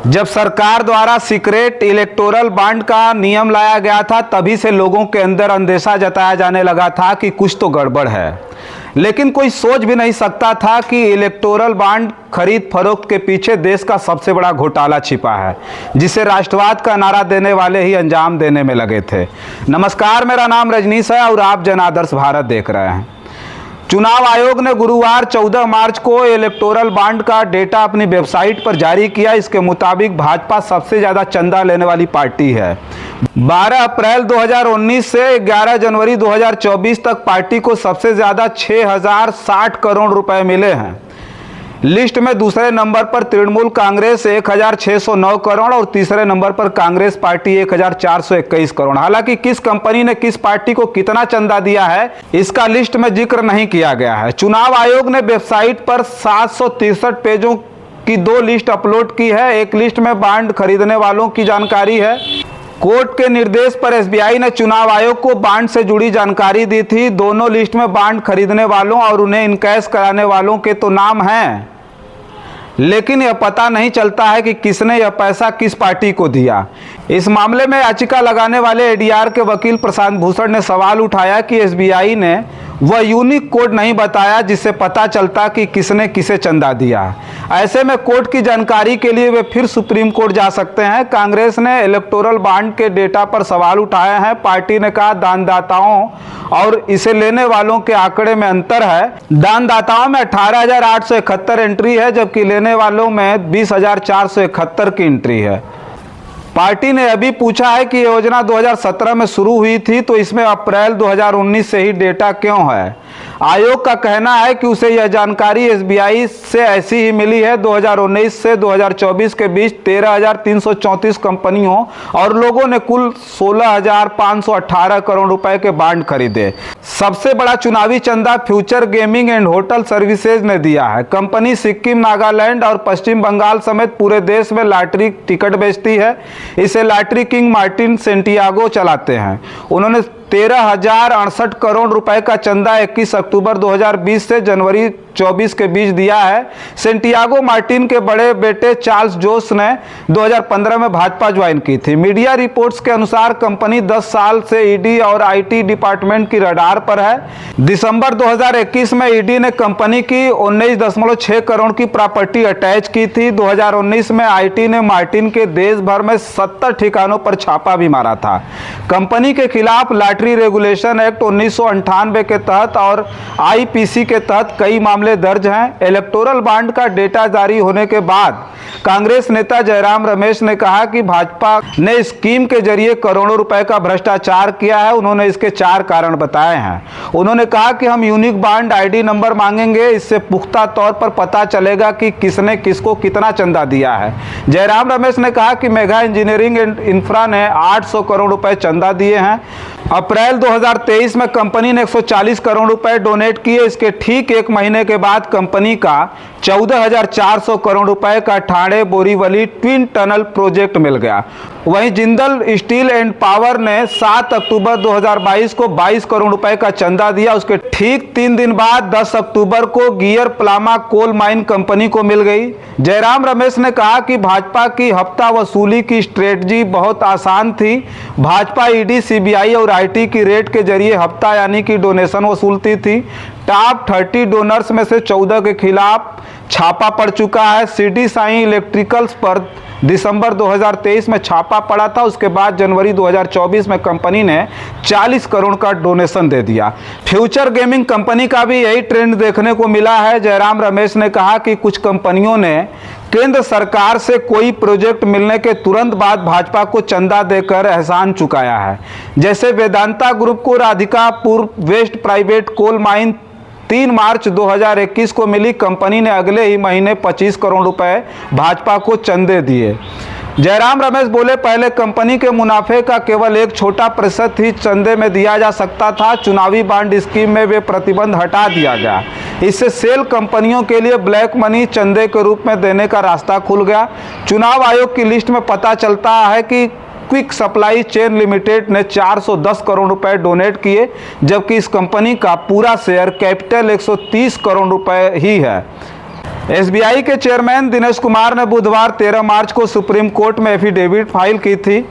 जब सरकार द्वारा सीक्रेट इलेक्टोरल बॉन्ड का नियम लाया गया था, तभी से लोगों के अंदर अंदेशा जताया जाने लगा था कि कुछ तो गड़बड़ है। लेकिन कोई सोच भी नहीं सकता था कि इलेक्टोरल बॉन्ड खरीद फरोख्त के पीछे देश का सबसे बड़ा घोटाला छिपा है, जिसे राष्ट्रवाद का नारा देने वाले ही अंजाम देने में लगे थे। नमस्कार, मेरा नाम रजनीश है और आप जन आदर्श भारत देख रहे हैं। चुनाव आयोग ने गुरुवार 14 मार्च को इलेक्टोरल बॉन्ड का डेटा अपनी वेबसाइट पर जारी किया। इसके मुताबिक भाजपा सबसे ज़्यादा चंदा लेने वाली पार्टी है। 12 अप्रैल 2019 से 11 जनवरी 2024 तक पार्टी को सबसे ज़्यादा 6060 करोड़ रुपए मिले हैं। लिस्ट में दूसरे नंबर पर तृणमूल कांग्रेस 1609 करोड़ और तीसरे नंबर पर कांग्रेस पार्टी 1421 करोड़। हालांकि किस कंपनी ने किस पार्टी को कितना चंदा दिया है, इसका लिस्ट में जिक्र नहीं किया गया है। चुनाव आयोग ने वेबसाइट पर 763 पेजों की 2 लिस्ट अपलोड की है। एक लिस्ट में बॉन्ड खरीदने वालों की जानकारी है। कोर्ट के निर्देश पर एसबीआई ने चुनाव आयोग को बॉन्ड से जुड़ी जानकारी दी थी। दोनों लिस्ट में बॉन्ड खरीदने वालों और उन्हें इनकैश कराने वालों के तो नाम हैं, लेकिन यह पता नहीं चलता है कि किसने यह पैसा किस पार्टी को दिया। इस मामले में याचिका लगाने वाले एडीआर के वकील प्रशांत भूषण ने सवाल उठाया कि एसबीआई ने वह यूनिक कोड नहीं बताया जिससे पता चलता कि किसने किसे चंदा दिया। ऐसे में कोर्ट की जानकारी के लिए वे फिर सुप्रीम कोर्ट जा सकते हैं। कांग्रेस ने इलेक्टोरल बॉन्ड के डेटा पर सवाल उठाए हैं। पार्टी ने कहा दानदाताओं और इसे लेने वालों के आंकड़े में अंतर है। दानदाताओं में 18,871 एंट्री है, जबकि लेने वालों में 20,471 की एंट्री है। पार्टी ने अभी पूछा है कि योजना 2017 में शुरू हुई थी, तो इसमें अप्रैल 2019 से ही डेटा क्यों है। आयोग का कहना है कि उसे यह जानकारी एसबीआई से ऐसी ही मिली है। 2019 से 2024 के बीच 13,334 कंपनियों और लोगों ने कुल 16,518 करोड़ रुपए के बॉन्ड खरीदे। सबसे बड़ा चुनावी चंदा future gaming and hotel services ने दिया है। कंपनी सिक्किम, नागालैंड और पश्चिम बंगाल समेत पूरे देश में लॉटरी टिकट बेचती है। इसे लॉटरी किंग मार्टिन सेंटियागो चलाते हैं। उन्होंने 13,068 करोड़ रुपए का चंदा 21 अक्टूबर 2020 से जनवरी 24 के बीच दिया है। सेंटियागो मार्टिन के बड़े बेटे चार्ल्स जोस ने 2015 में भाजपा ज्वाइन की थी। मीडिया रिपोर्ट्स के अनुसार कंपनी 10 साल से ईडी और आईटी डिपार्टमेंट की रडार पर है। दिसंबर 2021 में ईडी ने कंपनी की 19.6 करोड़ की प्रॉपर्टी अटैच की थी। 2019 में आईटी ने मार्टिन के देश भर में 70 ठिकानों पर छापा भी मारा था। कंपनी के खिलाफ लॉटरी रेगुलेशन एक्ट 1998 के तहत और आईपीसी के तहत कई मामले दर्ज हैं। इलेक्टोरल बॉन्ड का डेटा जारी होने के बाद कांग्रेस नेता जयराम रमेश ने कहा कि भाजपा ने स्कीम के जरिए करोड़ों रुपए का भ्रष्टाचार किया है। उन्होंने इसके 4 कारण बताए हैं। उन्होंने कहा कि हम यूनिक बॉन्ड आईडी नंबर मांगेंगे, इससे पुख्ता तौर पर पता चलेगा कि किसने किसको कितना चंदा दिया है। जयराम रमेश ने कहा कि मेगा इंजीनियरिंग एंड इंफ्रा ने 800 करोड़ रुपए चंदा दिए हैं। अप्रैल 2023 में कंपनी ने 140 करोड़ रुपए डोनेट किए। इसके ठीक 1 महीने के बाद कंपनी का 14,400 करोड़ रुपए का Thane Borivali twin tunnel project मिल गया। वहीं जिंदल स्टील एंड पावर ने 7 अक्टूबर 2022 को 22 करोड़ रुपए का चंदा दिया। उसके ठीक 3 दिन बाद 10 अक्टूबर को गियर प्लामा कोल माइन कंपनी को मिल गई। जयराम रमेश ने कहा कि भाजपा की हफ्ता वसूली की स्ट्रेटजी बहुत आसान थी। भाजपा ईडी, सीबीआई और आईटी की रेट के जरिए हफ्ता यानी कि डोनेशन वसूलती थी। टॉप 30 डोनर्स में से 14 के खिलाफ छापा पड़ चुका है। सिटी साई इलेक्ट्रिकल्स पर दिसंबर 2023 में छापा पड़ा था। उसके बाद जनवरी 2024 में कंपनी ने 40 करोड़ का डोनेशन दे दिया। फ्यूचर गेमिंग कंपनी का भी यही ट्रेंड देखने को मिला है। जयराम रमेश ने कहा कि कुछ कंपनियों ने केंद्र सरकार से कोई प्रोजेक्ट मिलने के तुरंत बाद भाजपा को चंदा देकर एहसान चुकाया है। जैसे वेदांता ग्रुप को Radhikapur west private coal mine 3 मार्च 2021 को मिली। कंपनी ने अगले ही महीने 25 करोड़ रुपए भाजपा को चंदे दिए। जयराम रमेश बोले, पहले कंपनी के मुनाफे का केवल एक छोटा प्रतिशत ही चंदे में दिया जा सकता था। चुनावी बॉन्ड स्कीम में वे प्रतिबंध हटा दिया गया। इससे सेल कंपनियों के लिए ब्लैक मनी चंदे के रूप में देने का रास्ता खुल गया। चुनाव आयोग की लिस्ट में पता चलता है कि क्विक सप्लाई चेन लिमिटेड ने 410 करोड़ रुपए डोनेट किए, जबकि इस कंपनी का पूरा शेयर कैपिटल 130 करोड़ रुपए ही है। एसबीआई के चेयरमैन दिनेश कुमार ने बुधवार 13 मार्च को सुप्रीम कोर्ट में एफिडेविट फाइल की थी।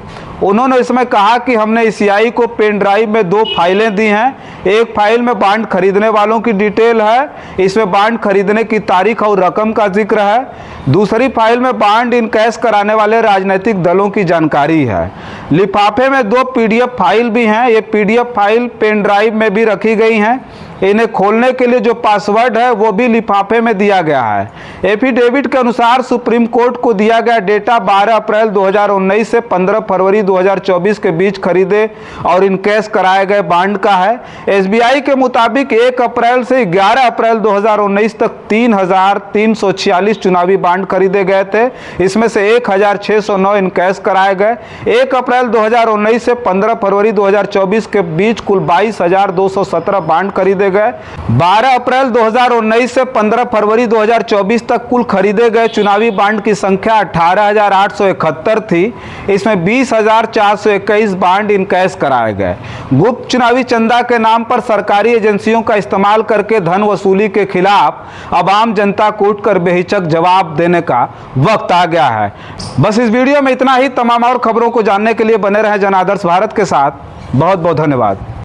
उन्होंने इसमें कहा कि हमने ईसीआई को पेन ड्राइव में 2 फाइलें दी हैं। एक फाइल में बांड खरीदने वालों की डिटेल है, इसमें बांड खरीदने की तारीख और रकम का जिक्र है। दूसरी फाइल में बांड इन कैश कराने वाले राजनीतिक दलों की जानकारी है। लिफाफे में 2 पीडीएफ फाइल भी हैं। ये पीडीएफ फाइल पेन ड्राइव में भी रखी गई हैं। इन्हें खोलने के लिए जो पासवर्ड है वो भी लिफाफे में दिया गया है। एफिडेविट के अनुसार सुप्रीम कोर्ट को दिया गया डेटा 12 अप्रैल 2019 से 15 फरवरी 2024 के बीच खरीदे और इनकैश कराए गए बांड का है। एसबीआई के मुताबिक 1 अप्रैल से 11 अप्रैल 2019 तक 3,346 चुनावी बांड खरीदे गए थे। इसमें से 1,609 इनकैश कराए गए। 1 अप्रैल 2019 से 15 फरवरी 2024 के बीच कुल 22,217 बांड खरीदे गए। 12 अप्रैल 2019 से 15 फरवरी 2024 तक कुल खरीदे गए चुनावी बांड की संख्या 18,871 थी। इसमें 20,421 बांड इनकैश कराए गए। गुप्त चुनावी चंदा के नाम पर सरकारी एजेंसियों का इस्तेमाल करके धन वसूली के खिलाफ अब आम जनता को उठकर बेहिचक जवाब देने का वक्त आ गया है। बस इस वीडियो में इतना ही। तमाम और खबरों को जानने के लिए बने रहें जनादर्श भारत के साथ। बहुत बहुत धन्यवाद।